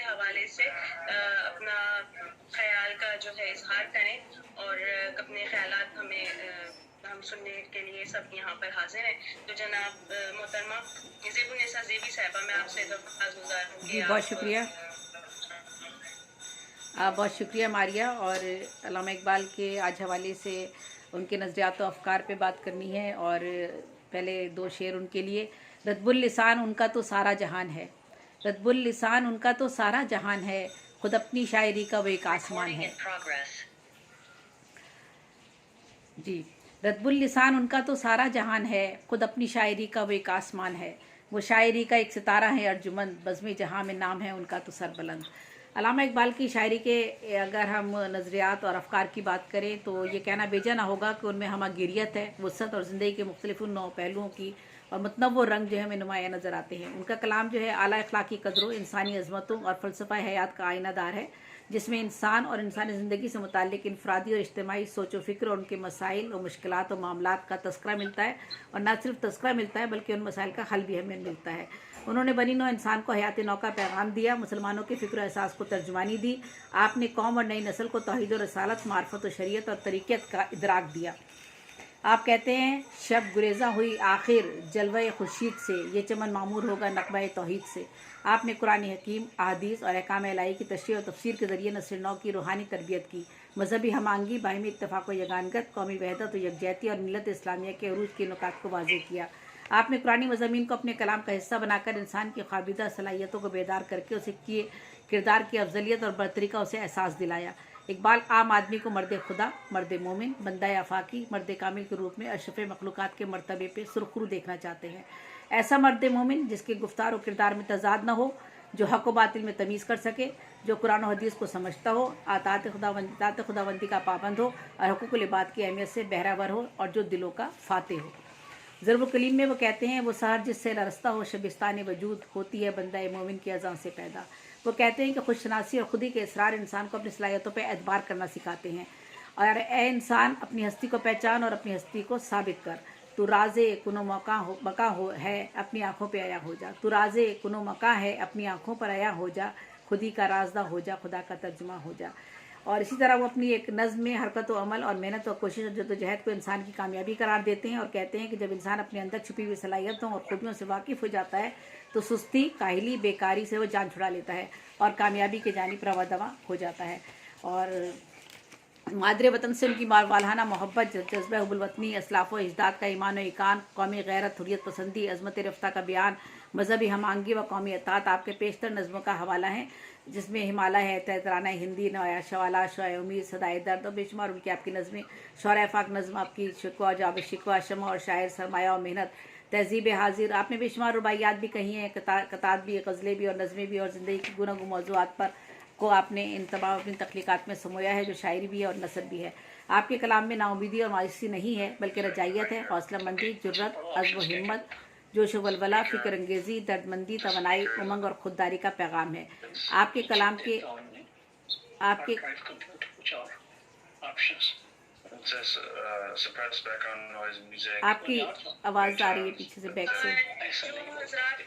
حوالے سے اپنا خیال کا جو ہے اظہار کریں اور اپنے خیالات ہم سننے کے لیے سب یہاں پر حاضر ہیں. تو جناب محترمہ زیب النساء زیبی صاحبہ، میں آپ سے درخواست گزار ہوں جی کہ بہت آپ شکریہ. بہت شکریہ ماریہ. اور علامہ اقبال کے آج حوالے سے ان کے نظریات و افکار پہ بات کرنی ہے. اور پہلے دو شعر ان کے لیے. رطب اللسان ان کا تو سارا جہان ہے، رطب اللسان ان کا تو سارا جہان ہے، خود اپنی شاعری کا وہ ایک آسمان ہے. جی، رطب اللسان ان کا تو سارا جہان ہے، خود اپنی شاعری کا وہ ایک آسمان ہے. وہ شاعری کا ایک ستارہ ہے ارجمند، بزم جہاں میں نام ہے ان کا تو سر بلند. علامہ اقبال کی شاعری کے اگر ہم نظریات اور افکار کی بات کریں تو یہ کہنا بیجا نہ ہوگا کہ ان میں ہمہ گیریت ہے، وسعت اور زندگی کے مختلف نو پہلوؤں کی اور متنوع رنگ جو ہے ہمیں نمایاں نظر آتے ہیں. ان کا کلام جو ہے اعلیٰ اخلاقی قدروں، انسانی عظمتوں اور فلسفہ حیات کا آئینہ دار ہے، جس میں انسان اور انسانی زندگی سے متعلق انفرادی اور اجتماعی سوچ و فکر اور ان کے مسائل اور مشکلات و معاملات کا تذکرہ ملتا ہے. اور نہ صرف تذکرہ ملتا ہے بلکہ ان مسائل کا حل بھی ہمیں ملتا ہے. انہوں نے بنی نوع انسان کو حیات نو کا پیغام دیا، مسلمانوں کے فکر و احساس کو ترجمانی دی. آپ نے قوم اور نئی نسل کو توحید و رسالت، معرفت و شریعت اور طریقت کا ادراک دیا. آپ کہتے ہیں شب گریزاں ہوئی آخر جلوہ خورشید سے، یہ چمن معمور ہوگا نغمہ توحید سے. آپ نے قرآن حکیم، احادیث اور احکام الہی کی تشریح اور تفسیر کے ذریعے نسل نو کی روحانی تربیت کی، مذہبی ہم آہنگی، باہمی اتفاق و یگانگت، قومی وحدت و یکجہتی اور ملت اسلامیہ کے عروج کے نکات کو واضح کیا. آپ نے قرآنی مضامین کو اپنے کلام کا حصہ بنا کر انسان کی خوابیدہ صلاحیتوں کو بیدار کر کے اسے کردار کی افضلیت اور برتری کا اسے احساس دلایا. اقبال عام آدمی کو مرد خدا، مرد مومن، بندہ آفاقی، مرد کامل کے روپ میں اشرف مخلوقات کے مرتبے پہ سرخرو دیکھنا چاہتے ہیں. ایسا مرد مومن جس کے گفتار و کردار میں تضاد نہ ہو، جو حق و باطل میں تمیز کر سکے، جو قرآن و حدیث کو سمجھتا ہو، اطاعت خداوندی کا پابند ہو اور حقوق العباد کی اہمیت سے بہرہ ہو، اور جو دلوں کا فاتح ہو. ضرب الکلیم میں وہ کہتے ہیں وہ سحر جس سے لرزتا ہو شبستان وجود، ہوتی ہے بندہ مومن کی اذان سے پیدا. وہ کہتے ہیں کہ خود شناسی اور خودی کے اسرار انسان کو اپنی صلاحیتوں پہ اعتبار کرنا سکھاتے ہیں. اور اے انسان، اپنی ہستی کو پہچان اور اپنی ہستی کو ثابت کر. تو راز کنو مکاں ہے اپنی آنکھوں پہ عیا ہو جا. تو راز کنو مکاں ہے اپنی آنکھوں پر عیا ہو جا، خودی کا رازدہ ہو جا، خدا کا ترجمہ ہو جا. اور اسی طرح وہ اپنی ایک نظم میں حرکت و عمل اور محنت اور کوشش اور جدوجہد کو انسان کی کامیابی قرار دیتے ہیں، اور کہتے ہیں کہ جب انسان اپنے اندر چھپی ہوئی صلاحیتوں اور خوبیوں سے واقف ہو جاتا ہے تو سستی، کاہلی، بیکاری سے وہ جان چھڑا لیتا ہے اور کامیابی کی جانب رواں دواں ہو جاتا ہے. اور مادر وطن سے ان کی والہانہ محبت، جذبہ حب الوطنی، اسلاف و اجداد کا ایمان و ایقان، قومی غیرت، حریت پسندی، عظمت رفتہ کا بیان، مذہبی ہم آہنگی و قومی اطاعت آپ کے پیشتر نظموں کا حوالہ ہیں، جس میں ہمالہ ہے، ترانہ ہندی، نوایا شوالا، شعائے امید، صدائے درد اور بے شمار ان کی آپ کی نظمیں. شعرائے افاق نظم آپ کی شکوہ، جواب شکوہ، شمع اور شاعر، سرمایہ و محنت، تہذیب حاضر. آپ نے بے شمار رباعیات بھی کہی ہیں، قطعات بھی، غزلیں بھی اور نظمیں بھی، اور زندگی کی گوناگوں موضوعات پر کو آپ نے ان تمام اپنی تخلیقات میں سمویا ہے، جو شاعری بھی ہے اور نثر بھی ہے. آپ کے کلام میں نا امیدی اور مایوسی نہیں ہے بلکہ رجائیت ہے، حوصلہ مندی، جرت، عزم و ہمت، جوش و ولولہ، فکر انگیزی، درد مندی، توانائی، امنگ اور خودداری کا پیغام ہے. آپ کے کلام کے آپ کی آواز آ رہی ہے پیچھے سے، بیک سے. جو حضرات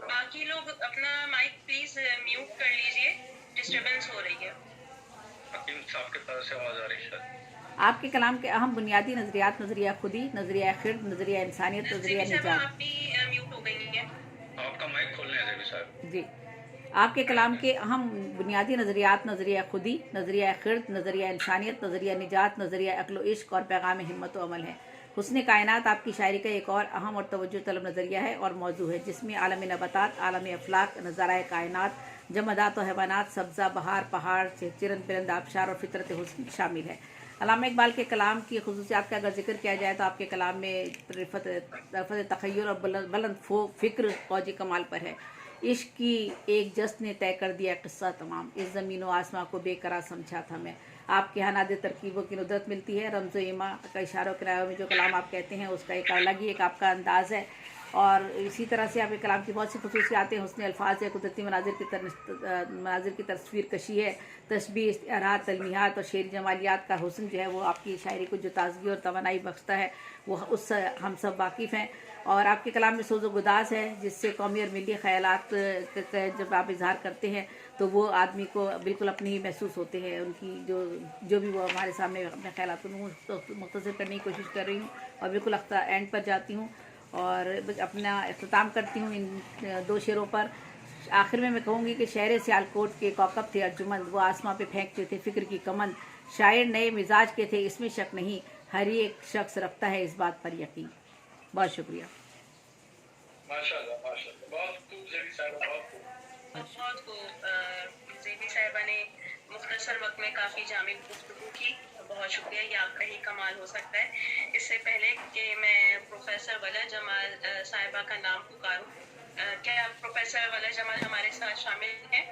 باقی لوگ اپنا مائک پلیز میوٹ کر لیجئے، ڈسٹربنس ہو رہی ہے. حکیم صاحب کی طرف سے آواز آ رہی ہے. آپ کے کلام کے اہم بنیادی نظریات: نظریہ خودی، نظریہ خرد، نظریہ انسانیت، نظریہ نجات. آپ بھی میوٹ ہو گئی ہیں. آپ کا مائک کھول لیں زیبی صاحب. جی، آپ کے کلام کے اہم بنیادی نظریات: نظریہ خودی، نظریہ خرد، نظریہ انسانیت، نظریہ نجات، نظریہ عقل و عشق اور پیغام ہمت و عمل ہے. حسن کائنات آپ کی شاعری کا ایک اور اہم اور توجہ طلب نظریہ ہے اور موضوع ہے، جس میں عالم نباتات، عالم افلاک، نظارہ کائنات، جمادات و حیوانات، سبزہ، بہار، پہاڑ، چرند پرند، آبشار اور فطرت حسن شامل ہے. علامہ اقبال کے کلام کی خصوصیات کا اگر ذکر کیا جائے تو آپ کے کلام میں رفت تخیل اور بلند فکر فوجی کمال پر ہے. عشق کی ایک جست نے طے کر دیا قصہ تمام، اس زمین و آسماں کو بے قرار سمجھا تھا میں. آپ کے یہاں نادر ترکیبوں کی ندرت ملتی ہے. رمز و ایما کا اشارہ و کنایوں میں جو کلام آپ کہتے ہیں اس کا ایک الگ ہی ایک آپ کا انداز ہے. اور اسی طرح سے آپ کے کلام کی بہت سی خصوصیات ہیں. حسن الفاظ ہے، قدرتی مناظر کی تصویر کشی ہے، تشبیہ، استعارات، تلمیحات اور شعری جمالیات کا حسن جو ہے وہ آپ کی شاعری کو جو تازگی اور توانائی بخشتا ہے وہ اس سے ہم سب واقف ہیں. اور آپ کے کلام میں سوز و گداز ہے جس سے قومی اور ملی خیالات کا جب آپ اظہار کرتے ہیں تو وہ آدمی کو بالکل اپنے ہی محسوس ہوتے ہیں. ان کی جو بھی وہ ہمارے سامنے اپنے خیالات کو مختصر کرنے کی کوشش کر رہی ہوں اور بالکل اینڈ پر جاتی ہوں اور اپنا اختتام کرتی ہوں ان 2 شعروں پر. آخر میں کہوں گی کہ شہر سیالکوٹ کے کوکب تھے ارجمند، وہ آسماں پہ پھینکتے تھے فکر کی کمند. شاعر نئے مزاج کے تھے اس میں شک نہیں، ہر ایک شخص رکھتا ہے اس بات پر یقین. بہت شکریہ. ماشاءاللہ ماشاءاللہ، بہت خوب زیبی صاحبہ، بہت خوب. بہت خوب. زیبی صاحبہ نے مختصر وقت میں کافی جامع گفتگو کی. بہت شکریہ. یہ آپ کا ہی کمال ہو سکتا ہے. اس سے پہلے کہ میں پروفیسر ولا جمال صاحبہ کا نام پکاروں، کیا پروفیسر ولا جمال ہمارے ساتھ شامل ہیں؟